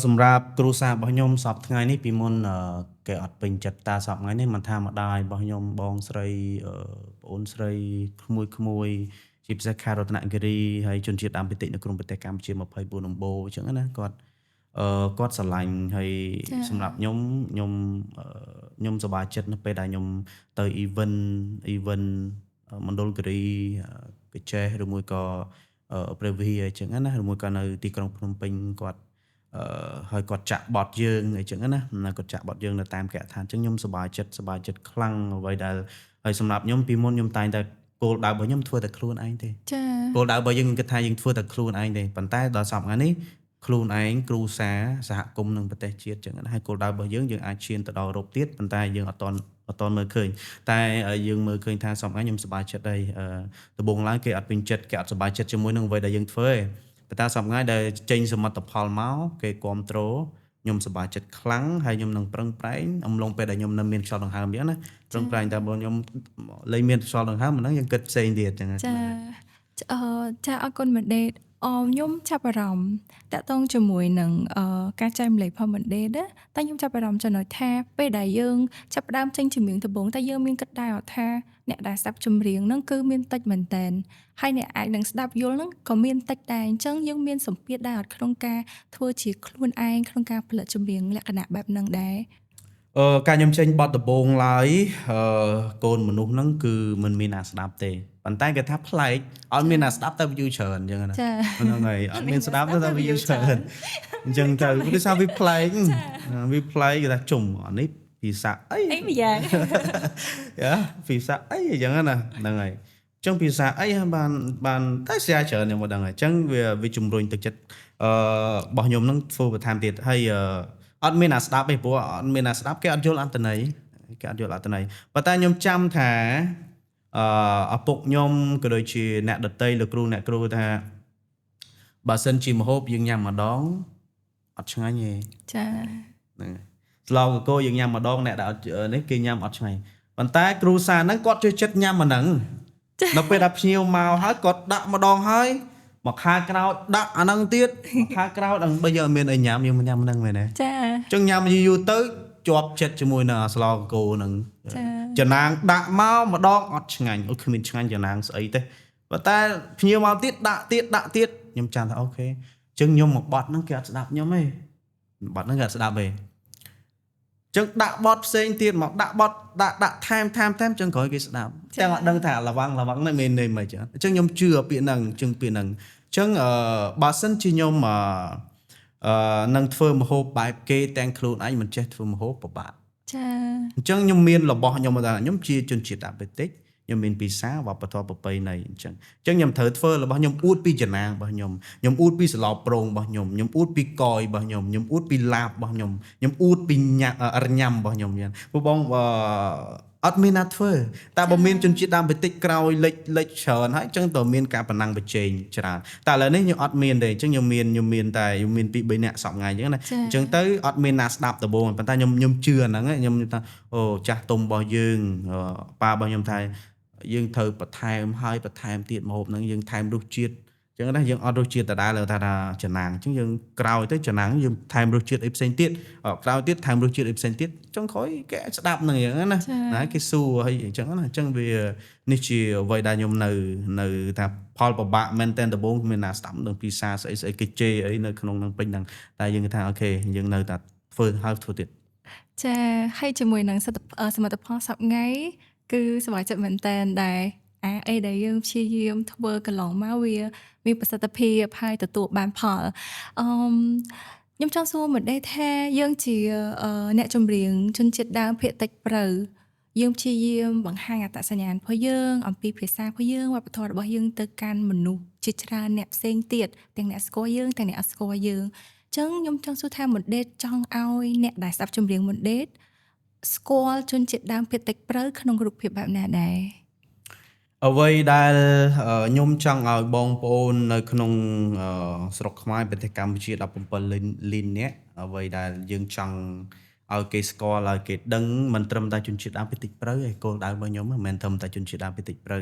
សម្រាប់គ្រួសាររបស់ខ្ញុំសប្តាហ៍ថ្ងៃនេះពីមុនគេអត់ពេញចិត្តតាសប្តាហ៍ថ្ងៃនេះមិនថាម្ដាយរបស់ខ្ញុំបងស្រីប្អូនស្រីក្មួយជាពិសេសខេត្តរតនគិរីហើយជនជាតិដើមភាគតិចនៅក្នុងប្រទេសកម្ពុជា24ដំបូងអញ្ចឹងណាគាត់ស្រឡាញ់ហើយសម្រាប់ខ្ញុំសប្បាយចិត្តនៅពេលដែលខ្ញុំទៅ event មណ្ឌលគិរីកាចេះឬមួយក៏ព្រះវិហារអញ្ចឹងណាឬមួយក៏នៅទីក្រុងភ្នំពេញគាត់ហើយគាត់ចាក់បទយើងអញ្ចឹងណាគាត់ចាក់បទយើងនៅតាមគេហដ្ឋានអញ្ចឹងខ្ញុំសប្បាយចិត្តខ្លាំងអ្វីដែលហើយសម្រាប់ខ្ញុំពីមុនខ្ញុំតែងតែគោលដៅរបស់ខ្ញុំធ្វើតែខ្លួនឯងទេចាគោលដៅរបស់យើងគិតថាយើងធ្វើតែខ្លួនឯងទេប៉ុន្តែដល់សប្តាហ៍ថ្ងៃនេះខ្លួនឯងគ្រូសាសហគមន៍និងប្រទេសជាតិអញ្ចឹងណាហើយគោលដៅរបស់យើងអាចឈានទៅដល់រូបទៀតប៉ុន្តែយើងអត់តមើលឃើញតែយើងមើលឃើញថាសប្តាហ៍ថ្ងៃខ្ញុំសប្បាយចិត្តហើយដំបូងឡើងគេអត់ពេញចិត្តគេអត់សប្បាយចិត្តជាមួយនឹងអ្វីដែលយើងធ្វើទេប៉ុន្តែសប្តាហ៍ថ្ងៃដែលចេញសមិទ្ធផលមកគេគ្រប់គ្រងខ្ញុំសប្បាយចិត្តខ្លាំងហើយខ្ញុំនឹងប្រឹងប្រែងអំឡុងពេលដែលខ្ញុំនៅមានខ្យល់ដង្ហើមអញ្ចឹងណាប្រឹងប្រែងតែបើខ្ញុំលែងមានខ្យល់ដង្ហើមមិនហ្នឹងយើងគិតផ្សេងទៀតអញ្ចឹងចាអរគុណមែនទេខ្ញុំចាប់អារម្មណ៍តាក់ទងជាមួយនឹងការចែកម្លែកផលមិនទេណាតែខ្ញុំចាប់អារម្មណ៍ចំណុចថាពេលដែលយើងចាប់ផ្ដើមចេញចម្រៀងដំបូងតែយើងមានគិតដែរថាអ្នកដែលស្ដាប់ចម្រៀងហ្នឹងគឺមានតិចមែនតើហើយអ្នកអាចនឹងស្ដាប់យល់ហ្នឹងក៏មានតិចដែរអញ្ចឹងយើងមានសម្ពាធដែរក្នុងការធ្វើជាខ្លួនឯងក្នុងការផលិតចម្រៀងលក្ខណៈបែបហ្នឹងដែរការខ្ញុំចេញបទដំបូងឡើយកូនមនុស្សហ្នឹងគឺមិនមានអ្នកស្ដាប់ទេប៉ុន្តែគេថាប្លែកអត់មានអ្នកស្ដាប់តែ view ច្រើនអញ្ចឹងណាហ្នឹងហើយអត់មានស្ដាប់តែ view ច្រើនអញ្ចឹងទៅគឺថាវាប្លែកគេថាជុំអានេះភាសាអីម្យ៉ាងភាសាអីអញ្ចឹងណាហ្នឹងហើយអញ្ចឹងភាសាអីបានតែ share ច្រើនខ្ញុំមិនដឹងហើយអញ្ចឹងវាជំរុញទឹកចិត្តរបស់ខ្ញុំហ្នឹងធ្វើបន្ថែមទៀតហើយអត់មានអ្នកស្ដាប់ទេព្រោះអត់មានអ្នកស្ដាប់គេអត់យល់អត្ថន័យប៉ុន្តែខ្ញុំចាំថាឪពុកខ្ញុំក៏ដូចជាអ្នកដតីលោកគ្រូអ្នកគ្រូថាបើសិនជាម្ហូបយើងញ៉ាំម្ដងអត់ឆ្ងាញ់ទេចាហ្នឹងស្លោកកកយើងញ៉ាំម្ដងអ្នកដែលនេះគេញ៉ាំអត់ឆ្ងាញ់ប៉ុន្តែគ្រូសាហ្នឹងគាត់ចូលចិត្តញ៉ាំអាហ្នឹងដល់ពេលដែលភ្ញៀវមកហើយគាត់ដាក់ម្ដងហើយមកខែក្រោយដាក់អាហ្នឹងទៀតខែក្រោយដល់បើយើងអត់មានអីញ៉ាំយើងមិនញ៉ាំហ្នឹងមែនទេចាអញ្ចឹងញ៉ាំយូរទៅជាប់ចិត្តជាមួយនឹងស្លោកកកហ្នឹងចំណាងដាក់មកម្ដងអត់ឆ្ងាញ់អូគ្មានឆ្ងាញ់ចំណាងស្អីទេប៉ុន្តែភ្ញៀវមកទៀតដាក់ទៀតខ្ញុំចាំថាអូខេអញ្ចឹងខ្ញុំមកបត់ហ្នឹងគេអត់ស្ដាប់ខ្ញុំទេបត់ហ្នឹងគេអត់ស្ដាប់ទេអញ្ចឹងដាក់បត់ផ្សេងទៀតមកដាក់បត់ដាក់ថែមអញ្ចឹងក្រោយគេស្ដាប់តែអត់ដឹងថាលវ៉ាំងហ្នឹងមានន័យមិនអញ្ចឹងខ្ញុំជឿពាក្យហ្នឹងអញ្ចឹងបើសិនជាខ្ញុំនឹងធ្វើម្ហូបបែបគេទាំងខ្លួនឯងមិនចេះធ្វើម្ហូបពិបាកចាអញ្ចឹងខ្ញុំមានរបស់ខ្ញុំថាខ្ញុំជាជនជាតិអាមេរិកខ្ញុំមានភាសាវប្បធម៌ប្រពៃណីអញ្ចឹងខ្ញុំត្រូវធ្វើរបស់ខ្ញុំអួតពីចំណាងរបស់ខ្ញុំអួតពីសឡោប្រងរបស់ខ្ញុំអួតពីកយរបស់ខ្ញុំអួតពីឡាបរបស់ខ្ញុំអួតពីញ៉ាំរបស់ខ្ញុំយ៉ាងបងអត់មានណាធ្វើតែបើមានជនជាតិដើមភាគតិចក្រោយលេចច្រើនហើយអញ្ចឹងតើមានការប្រណាំងប្រជែងច្រើនតែឥឡូវនេះខ្ញុំអត់មានទេអញ្ចឹងខ្ញុំមានតែខ្ញុំមានពី3នាក់សប្តាហ៍ថ្ងៃអញ្ចឹងណាអញ្ចឹងទៅអត់មានណាស្ដាប់ដំបូងប៉ុន្តែខ្ញុំជឿហ្នឹងខ្ញុំថាអូចាស់ទុំរបស់យើងប៉ារបស់ខ្ញុំថាយើងត្រូវបន្ថែមទៀតម្ហូបហ្នឹងយើងថែមរសជាតិអញ្ចឹងណាយើងអត់រសជាតិដដែលថាចំណាងអញ្ចឹងយើងក្រោយទៅចំណាងយើងថែមរសជាតិអីផ្សេងទៀតក្រោយទៀតថែមរសជាតិអីផ្សេងទៀតអញ្ចឹងក្រោយគេអាចស្ដាប់ហ្នឹងអញ្ចឹងណាគេសួរហើយអញ្ចឹងណាអញ្ចឹងវានេះជាអ្វីដែលខ្ញុំនៅថាផលពិបាកមែនតែដំបូងមានណាស្ដាប់នឹងភាសាស្អីគេជេរអីនៅក្នុងនឹងពេញហ្នឹងតែយើងថាអូខេយើងនៅតែធ្វើទៀតចាហើយជាមួយនឹងសមិទ្ធផលសប្តាហ៍ថ្ងៃគឺសប្បាយចិត្តមែនតើដែរអីដែលយើងព្យាយាមធ្វើកន្លងមកវាមានប្រសិទ្ធភាពហើយទទួលបានផលខ្ញុំចង់សួរម្ដេចថាយើងជាអ្នកចម្រៀងជនជាតិដើមភាគតិចព្រៅយើងព្យាយាមបង្ហាញអត្តសញ្ញាណរបស់យើងអំពីភាសារបស់យើងវប្បធម៌របស់យើងទៅកាន់មនុស្សជាច្រើនអ្នកផ្សេងទៀតទាំងអ្នកស្គាល់យើងទាំងអ្នកអត់ស្គាល់យើងអញ្ចឹងខ្ញុំចង់សួរថាម្ដេចចង់ឲ្យអ្នកដែលស្ដាប់ចម្រៀងម្ដេចស្គាល់ជនជាតិដើមភាគតិចព្រៅក្នុងរូបភាពបែបណាដែរអ្វីដែលខ្ញុំចង់ឲ្យបងប្អូននៅក្នុងស្រុកខ្មែរប្រទេសកម្ពុជា17លាននាក់អ្វីដែលយើងចង់ ឲ្យគេស្គាល់ឲ្យគេដឹងមិនត្រឹមតែជនជាតិដើមភាគតិចព្រៅឯគោលដៅរបស់ខ្ញុំមិនមែនត្រឹមតែជនជាតិដើមភាគតិចព្រៅ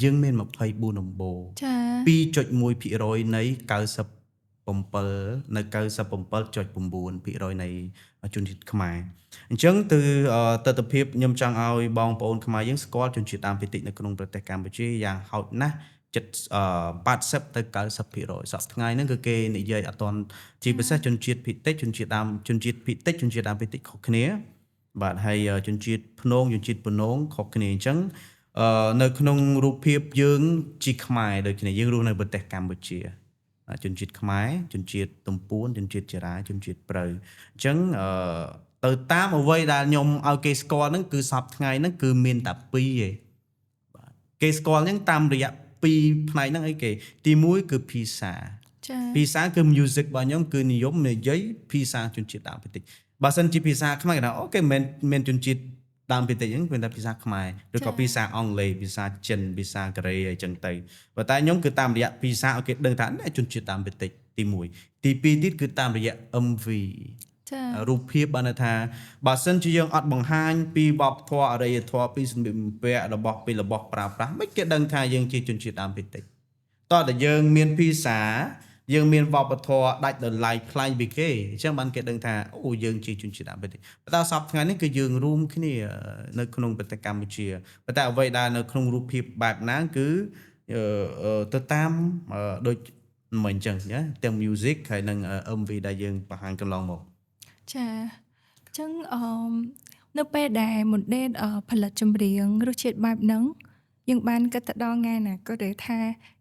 យើងមាន24ដំបូង ចា 2.1% នៃ97នៅ97.9% នៃជនជាតិខ្មែរអញ្ចឹងទៅទស្សនវិជ្ជាខ្ញុំចង់ឲ្យបងប្អូនខ្មែរយើងស្គាល់ជនជាតិដើមភាគតិចនៅក្នុងប្រទេសកម្ពុជាយ៉ាងហោចណាស់80ទៅ90%សប្តាហ៍ថ្ងៃហ្នឹងគឺគេនិយាយអត់ទាន់ជាពិសេសជនជាតិភាគតិចជនជាតិដើមភាគតិចជនជាតិដើមភាគតិចខុសគ្នាបាទហើយជនជាតិភ្នងជនជាតិពនងខុសគ្នាអញ្ចឹងនៅក្នុងរូបភាពយើងជាខ្មែរដូចគ្នាយើងរស់នៅប្រទេសកម្ពុជាជនជាតិខ្មែរជនជាតិទំពួនជនជាតិចារាជនជាតិព្រៅអញ្ចឹងទៅតាមអ្វីដែលខ្ញុំឲ្យគេស្គាល់ហ្នឹងគឺសប្តាហ៍ថ្ងៃហ្នឹងគឺមានតែ2ឯងបាទគេស្គាល់ហ្នឹងតាមរយៈ2ផ្នែកហ្នឹងអីគេទី1គឺភាសាភាសាគឺ music របស់ខ្ញុំគឺនិយមនិយាយភាសាជនជាតិដើមភាគតិចបើសិនជាភាសាខ្មែរគេថាអូគេមិនមែនជនជាតិដើមភាគតិចហ្នឹងគឺតែភាសាខ្មែរឬក៏ភាសាអង់គ្លេសភាសាចិនភាសាកូរ៉េអីចឹងទៅប៉ុន្តែខ្ញុំគឺតាមរយៈភាសាឲ្យគេដឹងថានេះជនជាតិដើមភាគតិចទី1ទី2ទៀតគឺតាមរយៈ MV រូបភាពបានថាបើសិនជាយើងអត់បង្ហាញពីវប្បធម៌អរិយធម៌ពីសម្លៀកបំពាក់របស់ប្រើប្រាស់មិនគេដឹងថាយើងជាជនជាតិដើមភាគតិចតោះតែយើងមានភាសាយើងមានវប្បធម៌ដាច់ដោយឡែកប្លែកពីគេអញ្ចឹងបានគេដឹងថាអូយើងជាជនជាតិដើមភាគតិចប៉ុន្តែសប្តាហ៍ថ្ងៃនេះគឺយើងរួមគ្នានៅក្នុងប្រទេសកម្ពុជាប៉ុន្តែអ្វីដែលនៅក្នុងរូបភាពបែបណាគឺទៅតាមដូចមិនអញ្ចឹងណាទាំង music ហើយនិង MV ដែលយើងបង្ហាញកន្លងមកចាអញ្ចឹងនៅពេលដែលមុនដេតផលិតចម្រៀងរសជាតិបែបហ្នឹងយើងបានគិតទៅដល់ថ្ងៃណាក៏ដូចថា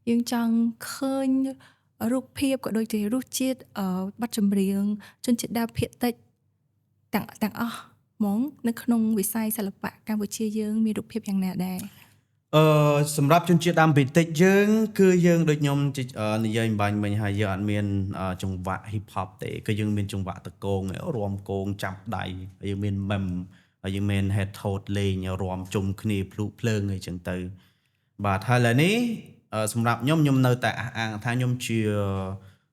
យើងចង់ឃើញរូបភាពក៏ដូចជារសជាតិបទចម្រៀងជនជាតិដើមភាគតិចទាំងអស់ហ្មងនៅក្នុងវិស័យសិល្បៈកម្ពុជាយើងមានរូបភាពយ៉ាងណាដែរសម្រាប់ជនជាតិដើមភាគតិចយើងគឺយើងដូចខ្ញុំនិយាយបាញ់មិញហើយយើងអត់មានចង្វាក់ hip hop ទេគឺយើងមានចង្វាក់តកងរាំគងចាប់ដៃយើងមាន mem ហើយយើងមាន head throat លេងរាំជុំគ្នាភ្លុភ្លើងអីចឹងទៅបាទហើយឥឡូវនេះសម្រាប់ខ្ញុំនៅតែអះអាងថាខ្ញុំជា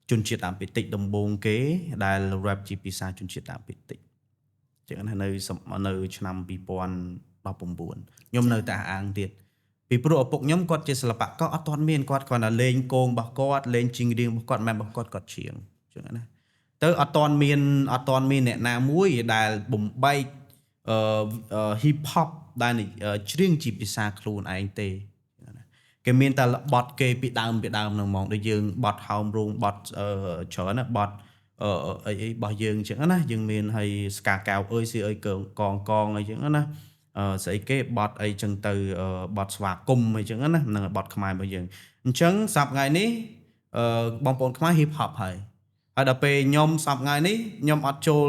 ជនជាតិដើមភាគតិចដំបូងគេដែល rap ជាភាសាជនជាតិដើមភាគតិចចឹងថានៅឆ្នាំ2019ខ្ញុំនៅតែអះអាងទៀតពីព្រោះឪពុកខ្ញុំគាត់ជាសិល្បករអត់ទាន់មានគាត់គ្រាន់តែលេងគងរបស់គាត់លេងជីងរៀងរបស់គាត់ម៉ែរបស់គាត់ច្រៀងចឹងណាទៅអត់ទាន់មានអ្នកណាមួយដែលបំបែកhip hop ដែលច្រៀងជាភាសាខ្លួនឯងទេគេមានតែបទគេពីដើមហ្នឹងហ្មងដូចយើងបទហោមរោងបទច្រើនណាបទអីរបស់យើងចឹងណាយើងមានហើយស្កាកៅអើយស៊ីអើយកងអីចឹងណាស្អីគេបទអីចឹងទៅបទស្វាគមន៍អីចឹងណានឹងបទខ្មែររបស់យើងអញ្ចឹងសប្តាហ៍ថ្ងៃនេះបងប្អូនខ្មែរ hip hop ហើយដល់ពេលខ្ញុំសប្តាហ៍ថ្ងៃនេះខ្ញុំអត់ចូល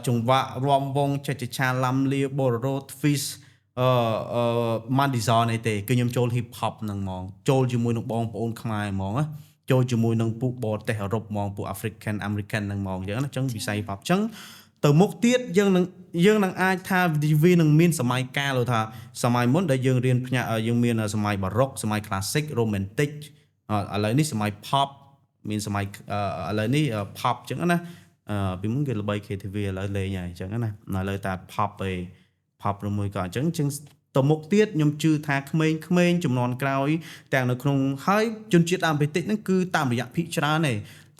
ចង្វាក់រាំវង់ចេចឆាឡាំលាបូរ៉ូ twist Madison អីទេគឺខ្ញុំចូល hip hop ហ្នឹងហ្មងចូលជាមួយនឹងបងប្អូនខ្មែរហ្មងណាចូលជាមួយនឹងពួកបរទេសអឺរ៉ុបហ្មងពួក African American ហ្នឹងហ្មងអញ្ចឹងណាអញ្ចឹងវិស័យ hip hop អញ្ចឹងទៅមុខទៀតយើងនឹងអាចថាវានឹងមានសម័យកាលថាសម័យមុនដែលយើងរៀនយើងមានសម័យបារ៉ុកសម័យ classic romantic ឥឡូវនេះសម័យ pop មានសម័យឥឡូវនេះ pop អញ្ចឹងណាពីមុនគេល្បី KTV ឥឡូវលេងហើយអញ្ចឹងណាឥឡូវតែ pop ឯង pop ឬមួយក៏អញ្ចឹងទៅមុខទៀតខ្ញុំជឿថាក្មេងចំនួនក្រោយទាំងនៅក្នុងហើយជនជាតិដើមភាគតិចហ្នឹងគឺតាមរយៈភាគច្រើនឯង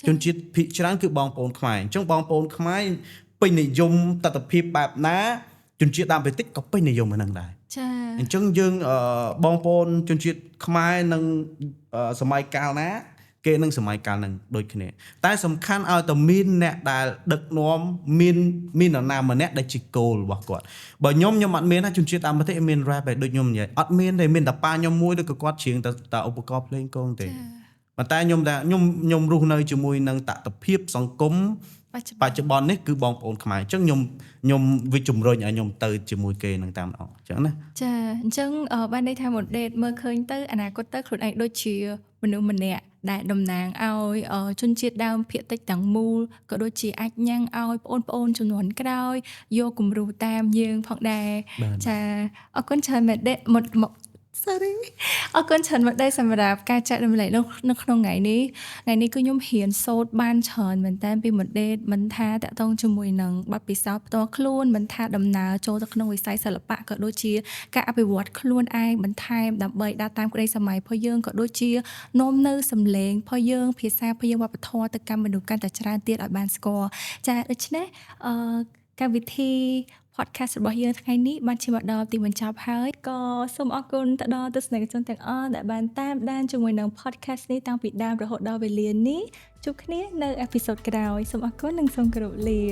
ជនជាតិភាគច្រើនគឺបងប្អូនខ្មែរអញ្ចឹងបងប្អូនខ្មែរពេញនិយមទស្សនវិជ្ជាបែបណាជនជាតិដើមភាគតិចក៏ពេញនិយមហ្នឹងដែរចាអញ្ចឹងយើងបងប្អូនជនជាតិខ្មែរនឹងសម័យកាលណាគេនឹងសម័យកាលនឹងដូចគ្នាតែសំខាន់ឲ្យតែមានអ្នកដែលដឹកនាំមាននរណាម្នាក់ដែលជាគោលរបស់គាត់បើខ្ញុំអត់មានណាជនជាតិដើមទេមាន rap ឯដូចខ្ញុំនិយាយអត់មានទេមានតែប៉ាខ្ញុំមួយដូចគាត់ច្រៀងតែឧបករណ៍ភ្លេងគងទេប៉ុន្តែខ្ញុំរស់នៅជាមួយនឹងតថភាពសង្គមបច្ចុប្បន្ននេះគឺបងប្អូនខ្មែរអញ្ចឹងខ្ញុំវិជំរុញឲ្យខ្ញុំទៅជាមួយគេនឹងតាមអញ្ចឹងណាចាអញ្ចឹងបានន័យថាមួយដេតមើលឃើញទៅអនាគតទៅខ្លួនឯងដូចជាមនុស្សម្នាក់ដែលតំណាងឲ្យជនជាតិដើមភាគតិចទាំងមូលក៏ដូចជាអាចញ៉ាំងឲ្យបងប្អូនជំនាន់ក្រោយយកគំរូតាមយើងផងដែរចាអរគុណច្រើនមែនដេត sorry អរគុណច្រើនមកដែរសម្រាប់ការចែករំលែកនៅក្នុងថ្ងៃនេះគឺខ្ញុំហ៊ានសូត្របានច្រើនមែនតើពីមដេតមិនថាតកតងជាមួយនឹងបទពិសោធន៍ផ្ទាល់ខ្លួនមិនថាដំណើរចូលទៅក្នុងវិស័យសិល្បៈក៏ដូចជាការអភិវឌ្ឍខ្លួនឯងបន្ថែមដើម្បីដើរតាមក្តីសម័យរបស់យើងក៏ដូចជានាំនៅសម្លេងរបស់យើងភាសារបស់យើងវប្បធម៌ទៅកាន់មនុស្សកាន់តែច្រើនទៀតឲ្យបានស្គាល់ចាដូច្នេះកម្មវិធី podcast របស់យើងថ្ងៃនេះបានឈានមកដល់ទីបញ្ចប់ហើយក៏សូមអរគុណទៅដល់ទស្សនិកជនទាំងអស់ដែលបានតាមដានជាមួយនឹង podcast នេះតាំងពីដើមរហូតដល់វេលានេះជួបគ្នានៅអេពីសូតក្រោយសូមអរគុណនិងសូមគោរពលា